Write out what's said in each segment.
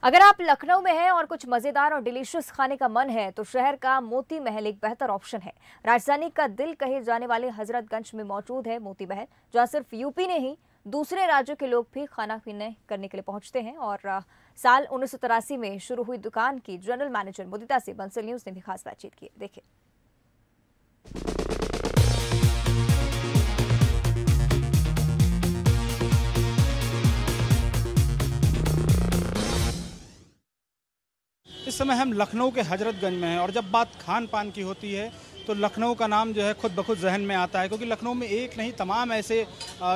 अगर आप लखनऊ में हैं और कुछ मजेदार और डिलीशियस खाने का मन है तो शहर का मोती महल एक बेहतर ऑप्शन है। राजधानी का दिल कहे जाने वाले हजरतगंज में मौजूद है मोती महल, जहां सिर्फ यूपी नहीं दूसरे राज्यों के लोग भी खाना पीने करने के लिए पहुंचते हैं। और साल 1983 में शुरू हुई दुकान की जनरल मैनेजर मुदिता से बंसल न्यूज ने भी खास बातचीत की। देखिए। इस समय हम लखनऊ के हजरतगंज में हैं और जब बात खान पान की होती है तो लखनऊ का नाम जो है खुद ब खुद जहन में आता है, क्योंकि लखनऊ में एक नहीं तमाम ऐसे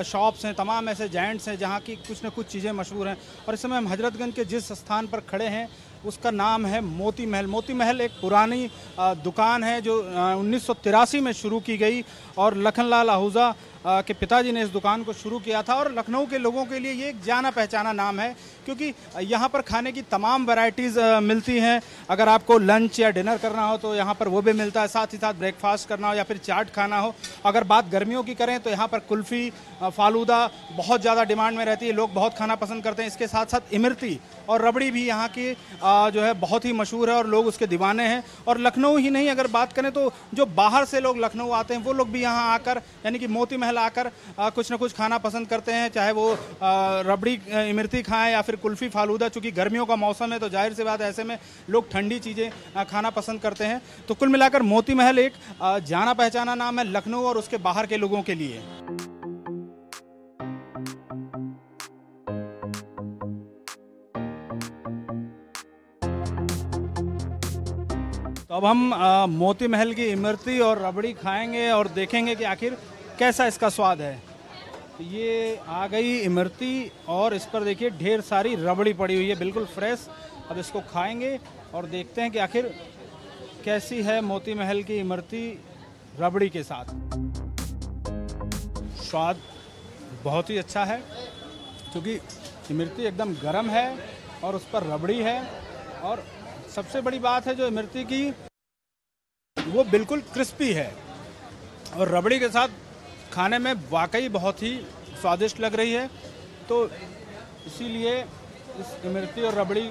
शॉप्स हैं, तमाम ऐसे जाइंट्स हैं जहाँ की कुछ न कुछ चीज़ें मशहूर हैं। और इस समय हम हजरतगंज के जिस स्थान पर खड़े हैं उसका नाम है मोती महल। मोती महल एक पुरानी दुकान है जो 1983 में शुरू की गई और लखनलाल आहूजा के पिताजी ने इस दुकान को शुरू किया था। और लखनऊ के लोगों के लिए ये एक जाना पहचाना नाम है, क्योंकि यहाँ पर खाने की तमाम वैरायटीज़ मिलती हैं। अगर आपको लंच या डिनर करना हो तो यहाँ पर वो भी मिलता है, साथ ही साथ ब्रेकफास्ट करना हो या फिर चाट खाना हो। अगर बात गर्मियों की करें तो यहाँ पर कुल्फ़ी, फालूदा बहुत ज़्यादा डिमांड में रहती है, लोग बहुत खाना पसंद करते हैं। इसके साथ साथ इमरती और रबड़ी भी यहाँ की जो है बहुत ही मशहूर है और लोग उसके दीवाने हैं। और लखनऊ ही नहीं, अगर बात करें तो जो बाहर से लोग लखनऊ आते हैं वो लोग भी यहाँ आकर यानी कि मोती महल आकर कुछ ना कुछ खाना पसंद करते हैं, चाहे वो रबड़ी इमरती खाएं या फिर कुल्फ़ी फालूदा। चूँकि गर्मियों का मौसम है तो जाहिर सी बात है ऐसे में लोग ठंडी चीज़ें खाना पसंद करते हैं। तो कुल मिलाकर मोती महल एक जाना पहचाना नाम है लखनऊ और उसके बाहर के लोगों के लिए। तो अब हम मोती महल की इमरती और रबड़ी खाएंगे और देखेंगे कि आखिर कैसा इसका स्वाद है। तो ये आ गई इमरती और इस पर देखिए ढेर सारी रबड़ी पड़ी हुई है, बिल्कुल फ्रेश। अब इसको खाएंगे और देखते हैं कि आखिर कैसी है मोती महल की इमरती रबड़ी के साथ। स्वाद बहुत ही अच्छा है, क्योंकि इमरती एकदम गर्म है और उस पर रबड़ी है। और सबसे बड़ी बात है जो इमरती की वो बिल्कुल क्रिस्पी है और रबड़ी के साथ खाने में वाकई बहुत ही स्वादिष्ट लग रही है। तो इसीलिए इस इमरती और रबड़ी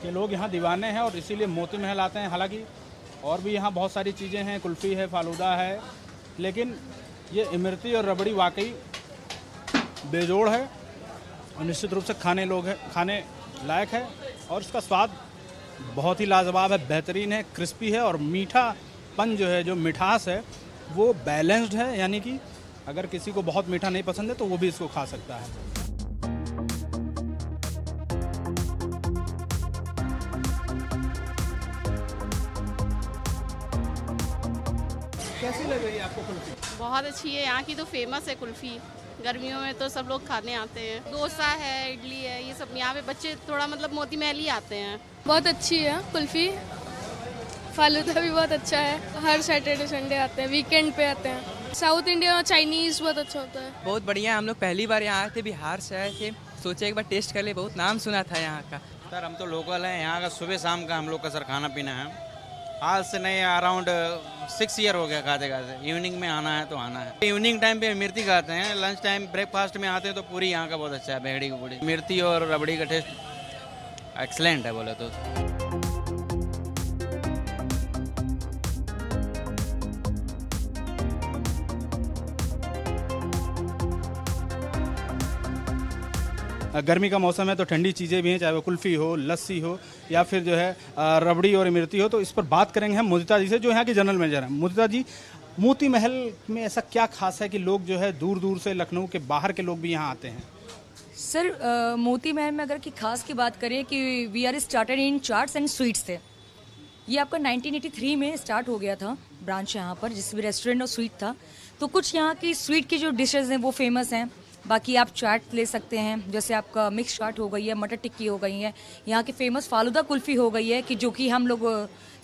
के लोग यहाँ दीवाने हैं और इसीलिए मोती महल आते हैं। हालांकि और भी यहाँ बहुत सारी चीज़ें हैं, कुल्फ़ी है, फालूदा है, लेकिन ये इमरती और रबड़ी वाकई बेजोड़ है और निश्चित रूप से खाने लायक है। और इसका स्वाद बहुत ही लाजवाब है, बेहतरीन है, क्रिस्पी है और मीठापन जो है, जो मिठास है वो बैलेंस्ड है। यानी कि अगर किसी को बहुत मीठा नहीं पसंद है तो वो भी इसको खा सकता है। कैसी लग रही है आपको कुल्फी? बहुत अच्छी है, यहाँ की तो फेमस है कुल्फ़ी। गर्मियों में तो सब लोग खाने आते हैं। डोसा है, इडली है, ये सब यहाँ पे बच्चे थोड़ा मतलब मोती महल ही आते हैं। बहुत अच्छी है कुल्फ़ी, फालूदा भी बहुत अच्छा है। हर सैटरडे संडे आते हैं, वीकेंड पे आते हैं। साउथ इंडियन और चाइनीज़ बहुत अच्छा होता है। बहुत बढ़िया। हम लोग पहली बार यहाँ आए थे, बिहार से आए थे, सोचे एक बार टेस्ट कर ले, बहुत नाम सुना था यहाँ का। सर हम तो लोकल हैं यहाँ का, सुबह शाम का हम लोग का सर खाना पीना है। आज से नहीं, अराउंड 6 ईयर हो गया खाते खाते। इवनिंग में आना है तो आना है। इवनिंग टाइम पे इमरती खाते हैं, लंच टाइम ब्रेकफास्ट में आते हैं तो पूरी यहाँ का बहुत अच्छा है, भेड़ी की पूरी। इमरती और रबड़ी का टेस्ट एक्सलेंट है बोले तो। गर्मी का मौसम है तो ठंडी चीज़ें भी हैं, चाहे वो कुल्फ़ी हो, लस्सी हो या फिर जो है रबड़ी और इमरती हो। तो इस पर बात करेंगे हम मुदिता जी से, जो यहाँ की जनरल मैनेजर हैं। मुदिता जी, मोती महल में ऐसा क्या खास है कि लोग जो है दूर दूर से, लखनऊ के बाहर के लोग भी यहाँ आते हैं? सर मोती महल में अगर की खास की बात करें कि we are started in chaats and sweets से। ये आपका 1983 में स्टार्ट हो गया था ब्रांच यहाँ पर, जिसमें रेस्टोरेंट और स्वीट था। तो कुछ यहाँ की स्वीट की जो डिशेज़ हैं वो फेमस हैं। बाकी आप चाट ले सकते हैं, जैसे आपका मिक्स चाट हो गई है, मटर टिक्की हो गई है, यहाँ की फेमस फालूदा कुल्फ़ी हो गई है कि जो कि हम लोग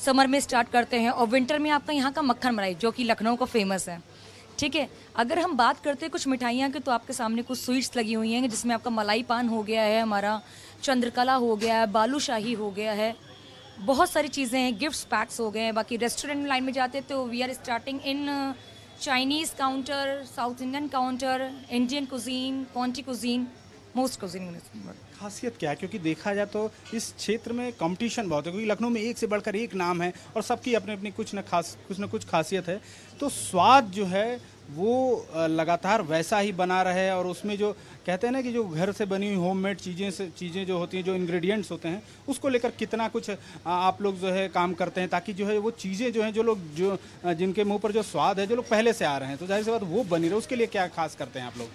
समर में स्टार्ट करते हैं, और विंटर में आपका यहाँ का मक्खन मलाई जो कि लखनऊ का फेमस है। ठीक है, अगर हम बात करते हैं कुछ मिठाइयाँ की तो आपके सामने कुछ स्वीट्स लगी हुई हैं, जिसमें आपका मलाई पान हो गया है, हमारा चंद्रकला हो गया है, बालूशाही हो गया है, बहुत सारी चीज़ें हैं, गिफ्ट्स पैक्स हो गए हैं। बाकी रेस्टोरेंट लाइन में जाते हैं तो we are starting in Chinese counter, South Indian counter, Indian cuisine, conti cuisine, most cuisine. खासियत क्या है, क्योंकि देखा जाए तो इस क्षेत्र में कंपटीशन बहुत है, क्योंकि लखनऊ में एक से बढ़कर एक नाम है और सबकी अपनी अपनी कुछ न कुछ खासियत है। तो स्वाद जो है वो लगातार वैसा ही बना रहे, और उसमें जो कहते हैं ना कि जो घर से बनी हुई होममेड चीज़ें जो होती हैं, जो इंग्रेडिएंट्स होते हैं, उसको लेकर कितना कुछ आप लोग जो है काम करते हैं, ताकि जो है वो चीज़ें जो हैं जो जिनके मुंह पर जो स्वाद है, जो लोग पहले से आ रहे हैं, तो जाहिर सी बात वो बनी रहे, उसके लिए क्या खास करते हैं आप लोग?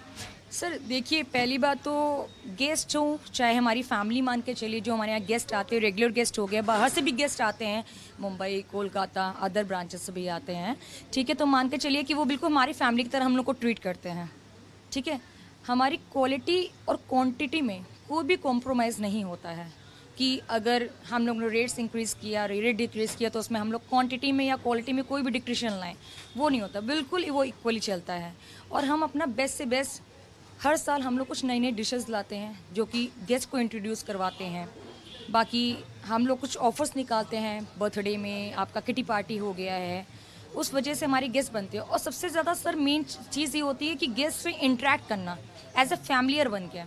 सर देखिए, पहली बात तो गेस्ट हो, चाहे हमारी फैमिली मान के चलिए, जो हमारे यहाँ गेस्ट आते हैं, रेगुलर गेस्ट हो गए, बाहर से भी गेस्ट आते हैं, मुंबई, कोलकाता, अदर ब्रांचेस से भी आते हैं, ठीक है, तो मान के चलिए कि वो बिल्कुल हमारी फैमिली की तरह हम लोग को ट्रीट करते हैं, ठीक है। हमारी क्वालिटी और क्वांटिटी में कोई भी कॉम्प्रोमाइज़ नहीं होता है कि अगर हम लोग ने रेट्स इंक्रीज़ किया, रेट डिक्रीज़ किया, तो उसमें हम लोग क्वांटिटी में या क्वालिटी में कोई भी डिक्रीशन लाएँ, वो नहीं होता, बिल्कुल वो इक्वली चलता है। और हम अपना बेस्ट से बेस्ट हर साल हम लोग कुछ नई नई डिशेस लाते हैं जो कि गेस्ट को इंट्रोड्यूस करवाते हैं। बाकी हम लोग कुछ ऑफर्स निकालते हैं, बर्थडे में आपका किटी पार्टी हो गया है, उस वजह से हमारे गेस्ट बनते हैं। और सबसे ज़्यादा सर मेन चीज़ ये होती है कि गेस्ट से इंटरेक्ट करना एज अ फैमिलियर बन के,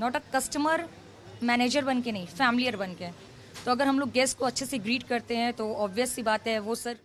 नॉट अ कस्टमर मैनेजर बन के नहीं, फैमिलियर बन के। तो अगर हम लोग गेस्ट को अच्छे से ग्रीट करते हैं तो ऑब्वियस सी बात है वो सर